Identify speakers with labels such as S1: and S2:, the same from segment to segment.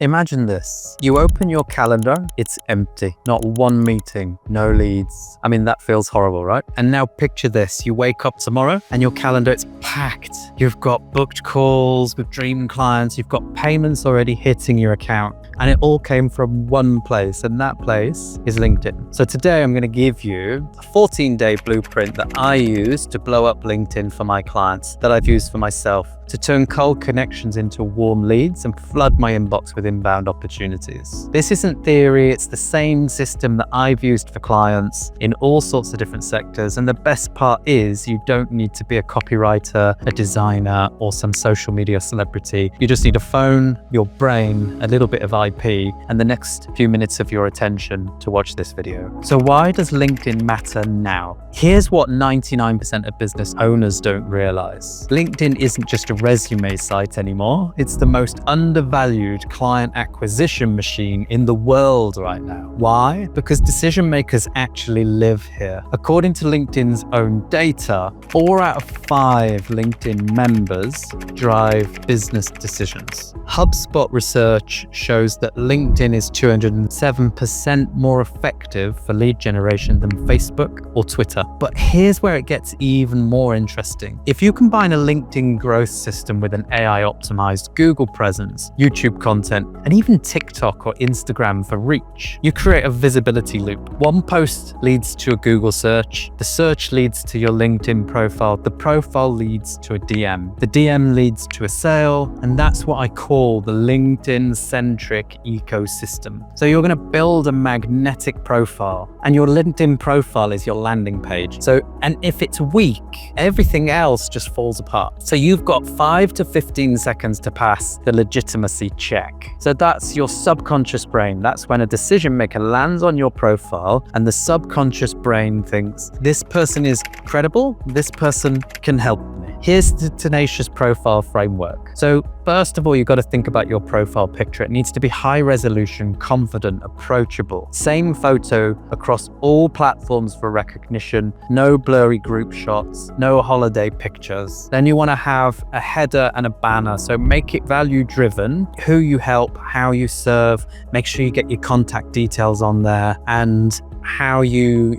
S1: Imagine this. You open your calendar, it's empty. Not one meeting, no leads. I mean, that feels horrible, right? And now picture this. You wake up tomorrow and your calendar, it's packed. You've got booked calls with dream clients. You've got payments already hitting your account. And it all came from one place, and that place is LinkedIn. So today I'm going to give you a 14-day blueprint that I use to blow up LinkedIn for my clients, that I've used for myself, to turn cold connections into warm leads and flood my inbox with inbound opportunities. This isn't theory, it's the same system that I've used for clients in all sorts of different sectors. And the best part is you don't need to be a copywriter, a designer, or some social media celebrity. You just need a phone, your brain, a little bit of IP, and the next few minutes of your attention to watch this video. So why does LinkedIn matter now? Here's what 99% of business owners don't realize. LinkedIn isn't just a resume site anymore. It's the most undervalued client acquisition machine in the world right now. Why? Because decision makers actually live here. According to LinkedIn's own data, 4 out of 5 LinkedIn members drive business decisions. HubSpot research shows that LinkedIn is 207% more effective for lead generation than Facebook or Twitter. But here's where it gets even more interesting. If you combine a LinkedIn growth system with an AI-optimized Google presence, YouTube content, and even TikTok or Instagram for reach, you create a visibility loop. One post leads to a Google search, the search leads to your LinkedIn profile, the profile leads to a DM, the DM leads to a sale, and that's what I call the LinkedIn-centric ecosystem. So you're going to build a magnetic profile, and your LinkedIn profile is your landing page. And if it's weak, everything else just falls apart. So you've got 5 to 15 seconds to pass the legitimacy check. So that's your subconscious brain. That's when a decision maker lands on your profile and the subconscious brain thinks, this person is credible, this person can help me. Here's the Tenacious profile framework. So first of all, you've got to think about your profile picture. It needs to be high resolution, confident, approachable. Same photo across all platforms for recognition, no blurry group shots, no holiday pictures. Then you want to have a header and a banner. So make it value driven, who you help, how you serve, make sure you get your contact details on there, and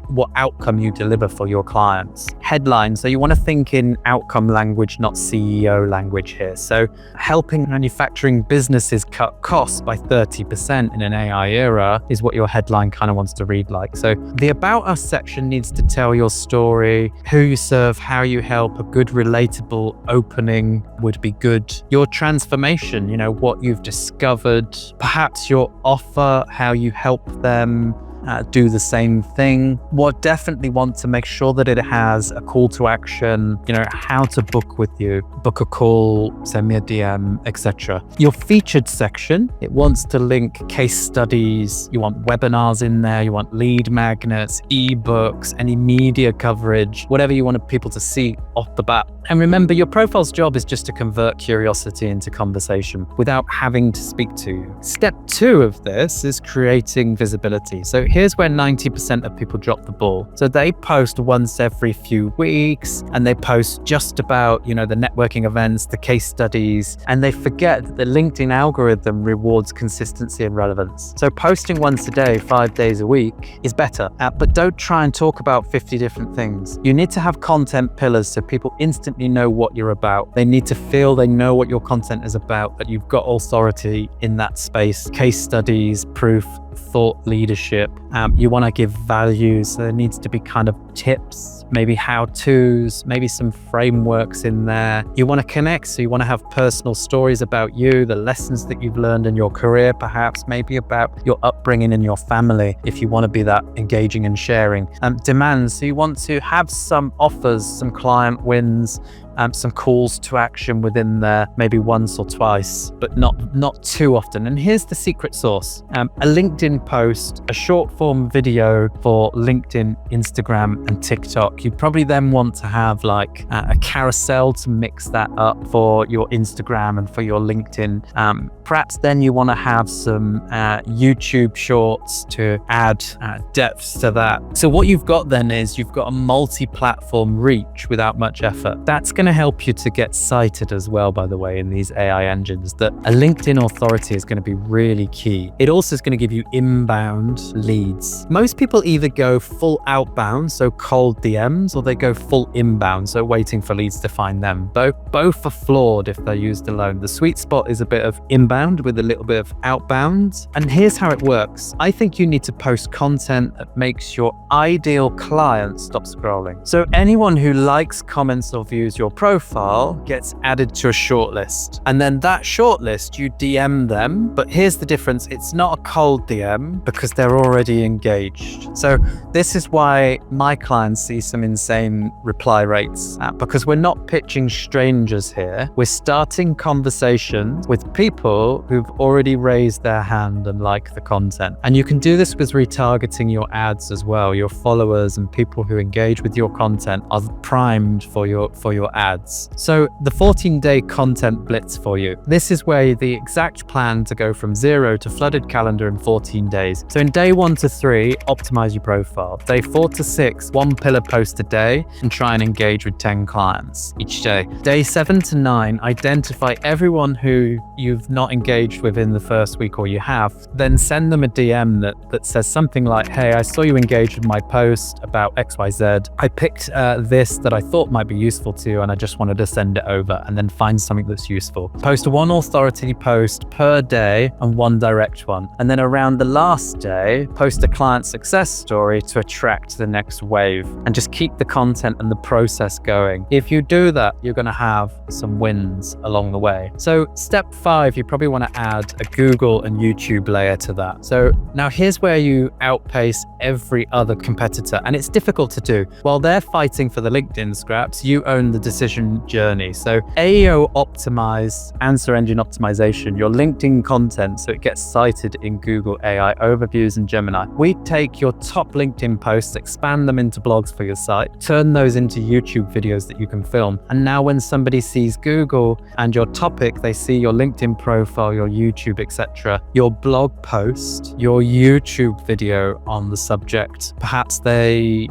S1: what outcome you deliver for your clients. Headline, so you want to think in outcome language, not CEO language here. So helping manufacturing businesses cut costs by 30% in an AI era is what your headline kind of wants to read like. So the About Us section needs to tell your story, who you serve, how you help. A good relatable opening would be good. Your transformation, what you've discovered, perhaps your offer, how you help them do the same thing. Definitely want to make sure that it has a call to action, how to book with you, book a call, send me a DM, etc. Your featured section, it wants to link case studies, you want webinars in there, you want lead magnets, ebooks, any media coverage, whatever you want people to see off the bat. And remember, your profile's job is just to convert curiosity into conversation without having to speak to you. Step 2 of this is creating visibility. So here's where 90% of people drop the ball. So they post once every few weeks, and they post just about, the networking events, the case studies, and they forget that the LinkedIn algorithm rewards consistency and relevance. So posting once a day, 5 days a week is better, but don't try and talk about 50 different things. You need to have content pillars so people instantly know what you're about. They need to feel they know what your content is about, that you've got authority in that space. Case studies, proof, thought leadership. You want to give values. So there needs to be kind of tips, maybe how-tos, maybe some frameworks in there. You want to connect, so you want to have personal stories about you, the lessons that you've learned in your career, perhaps maybe about your upbringing and your family, if you want to be that engaging and sharing. Demands, so you want to have some offers, some client wins, some calls to action within there, maybe once or twice, but not too often. And here's the secret sauce. A LinkedIn post, a short form video for LinkedIn, Instagram, and TikTok. You probably then want to have like a carousel to mix that up for your Instagram and for your LinkedIn. Perhaps then you want to have some YouTube shorts to add depth to that. So what you've got then is you've got a multi-platform reach without much effort. That's going to help you to get cited as well, by the way, in these AI engines, that a LinkedIn authority is going to be really key. It also is going to give you inbound leads. Most people either go full outbound, so cold DMs, or they go full inbound, so waiting for leads to find them. Both are flawed if they're used alone. The sweet spot is a bit of inbound with a little bit of outbound. And here's how it works. I think you need to post content that makes your ideal client stop scrolling. So anyone who likes, comments, or views your profile gets added to a shortlist. And then that shortlist, you DM them. But here's the difference. It's not a cold DM because they're already engaged. So this is why my clients see some insane reply rates, because we're not pitching strangers here. We're starting conversations with people who've already raised their hand and like the content. And you can do this with retargeting your ads as well. Your followers and people who engage with your content are primed for your ads. So the 14-day content blitz for you. This is where the exact plan to go from 0 to flooded calendar in 14 days. So in day 1 to 3, optimize your profile. Day 4 to 6, 1 pillar post a day and try and engage with 10 clients each day. Day 7 to 9, identify everyone who you've not engaged with in the first week, or you have, then send them a DM that says something like, hey, I saw you engaged with my post about XYZ. I picked this that I thought might be useful to you and I just wanted to send it over, and then find something that's useful. Post 1 authority post per day and 1 direct one. And then around the last day, post a client success story to attract the next wave, and just keep the content and the process going. If you do that, you're going to have some wins along the way. So step 5, you probably want to add a Google and YouTube layer to that. So now here's where you outpace every other competitor, and it's difficult to do. While they're fighting for the LinkedIn scraps, you own the decision journey. So AEO optimize, answer engine optimization, your LinkedIn content so it gets cited in Google AI overviews and Gemini. We take your top LinkedIn posts, expand them into blogs for your site, turn those into YouTube videos that you can film. And now when somebody sees Google and your topic, they see your LinkedIn profile, your YouTube, etc., your blog post, your YouTube video on the subject. Perhaps they,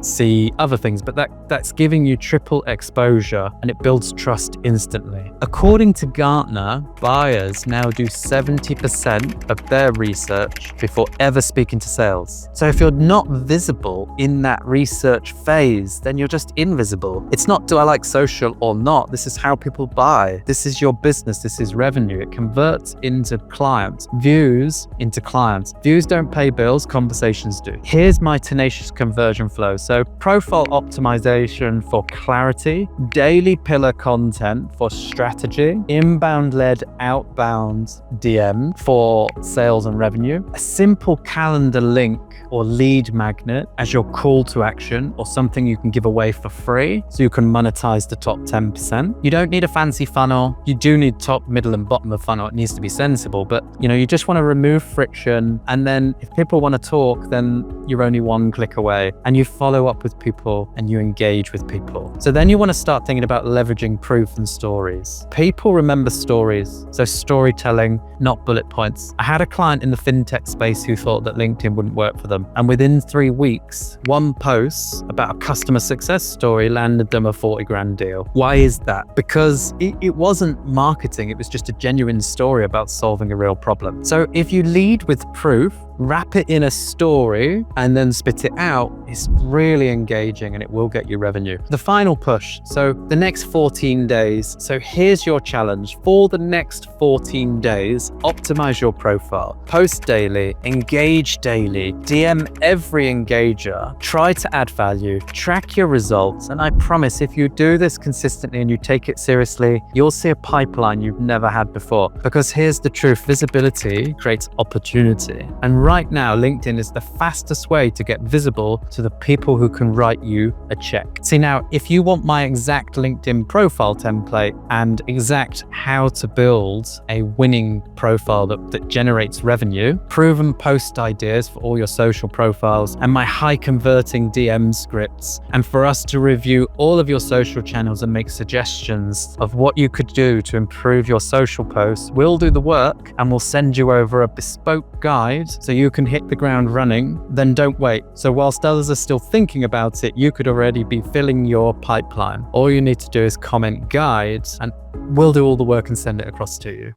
S1: see other things, but that's giving you triple exposure, and it builds trust instantly. According to Gartner, buyers now do 70% of their research before ever speaking to sales. So if you're not visible in that research phase, then you're just invisible. It's not, do I like social or not? This is how people buy. This is your business. This is revenue. It converts into clients, views into clients. Views don't pay bills, conversations do. Here's my Tenacious conversion flow. So profile optimization for clarity, daily pillar content for strategy, inbound-led outbound DM for sales and revenue, a simple calendar link or lead magnet as your call to action, or something you can give away for free so you can monetize the top 10%. You don't need a fancy funnel. You do need top, middle, and bottom of funnel. It needs to be sensible, but you just want to remove friction. And then if people want to talk, then you're only 1 click away, and you follow up with people and you engage with people. So then you want to start thinking about leveraging proof and stories. People remember stories, so storytelling, not bullet points. I had a client in the fintech space who thought that LinkedIn wouldn't work for them. And within 3 weeks, 1 post about a customer success story landed them a 40 grand deal. Why is that? Because it wasn't marketing. It was just a genuine story about solving a real problem. So if you lead with proof, wrap it in a story, and then spit it out, it's really engaging and it will get you revenue. The final push. So the next 14 days. So here's your challenge. For the next 14 days, optimize your profile. Post daily, engage daily, DM every engager, try to add value, track your results. And I promise if you do this consistently and you take it seriously, you'll see a pipeline you've never had before. Because here's the truth, visibility creates opportunity. And right now, LinkedIn is the fastest way to get visible to the people who can write you a check. See, now, if you want my exact LinkedIn profile template and exact how to build a winning profile that generates revenue, proven post ideas for all your social profiles, and my high converting DM scripts, and for us to review all of your social channels and make suggestions of what you could do to improve your social posts, we'll do the work and we'll send you over a bespoke guide so you can hit the ground running. Then don't wait. So whilst others are still thinking about it, you could already be filling your pipeline. All you need to do is comment guide and we'll do all the work and send it across to you.